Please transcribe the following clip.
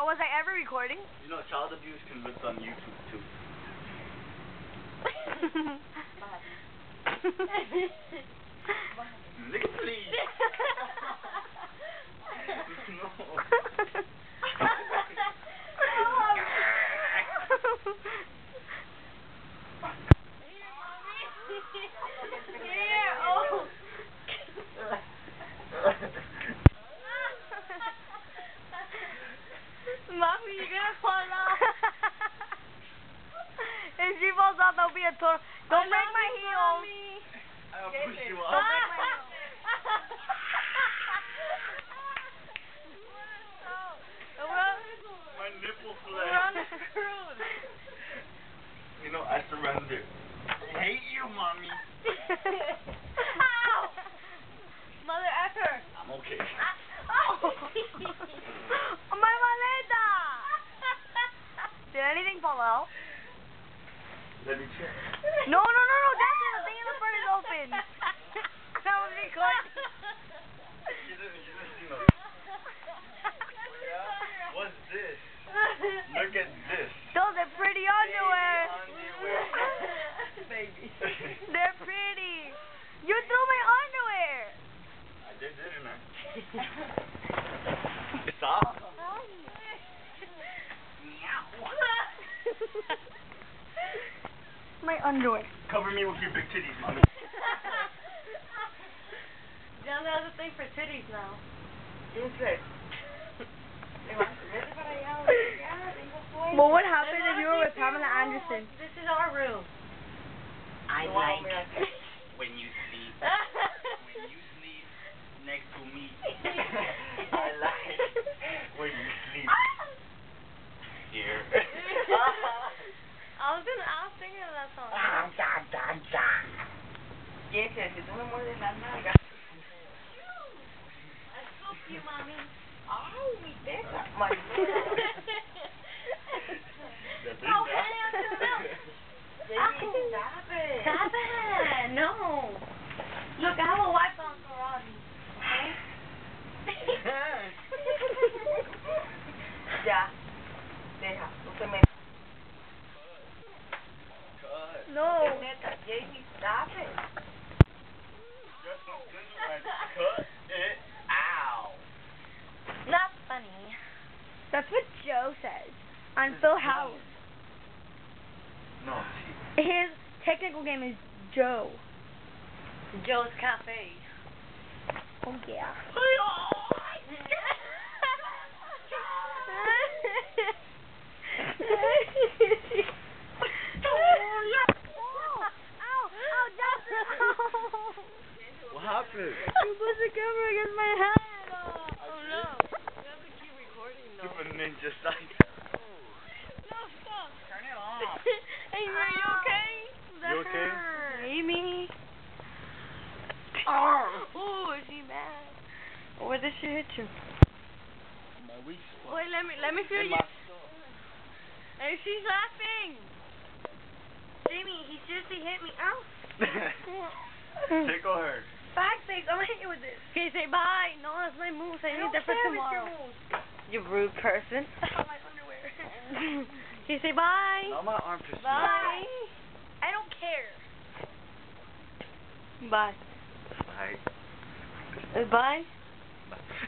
Oh, was I ever recording? You know, child abuse can live on YouTube too. Nigga, please. No. Here, oh. Mommy, you're gonna fall off. If she falls off, there'll be a total. Don't break my heels. I'll push you Don't off. break my heels. My nipple We're flare. on the cruise. You know, I surrender. I hate you, mommy. Ow! Mother effer. I'm okay. My maleta. Did anything fall out? Let me check. No, Dexter, the thing in the front is open. That was recording. You didn't see no. Yeah? What's this? Look at this. Those are pretty underwear. Underwear. Baby. They're pretty. You threw my underwear. I did, didn't I? It's off. My underwear. Cover me with your big titties, mommy. John has a thing for titties now. Well, what happened if you were with Pamela Anderson? This is our room. I like when you sleep. When you sleep next to me. I like when you sleep here. I was thinking of that song. Si tú me muerdes las nalgas. I scooped you, mommy. Ay, mi teta. Oh, hey, Baby, stop it. stop it. No. Look, I have a wife on Ferrari. Okay? Ya. Deja, no te metas. Cut. No. Neta, Jamie, stop it. You're so good at cut it out. Not funny. That's what Joe says on Phil Howard. No. His technical name is Joe. Joe's Cafe. Oh, yeah. What happened? You put the camera against my head. Oh no. You have to keep recording though. Super ninja style. No, stop. Turn it off. Hey, are you okay? You okay? Amy. Oh, is she mad? Where did she hit you? My weak spot. Wait, let me feel In you. my skull. Hey, she's laughing. Jamie, he seriously hit me. Ow. Tickle her. Back face, I'm gonna hit you with this. Okay, say bye. No, that's my moves. I need that for tomorrow. You rude person. My underwear. Okay, say bye. Not my armpits. Bye. I don't care. Bye. Bye. Bye. Bye.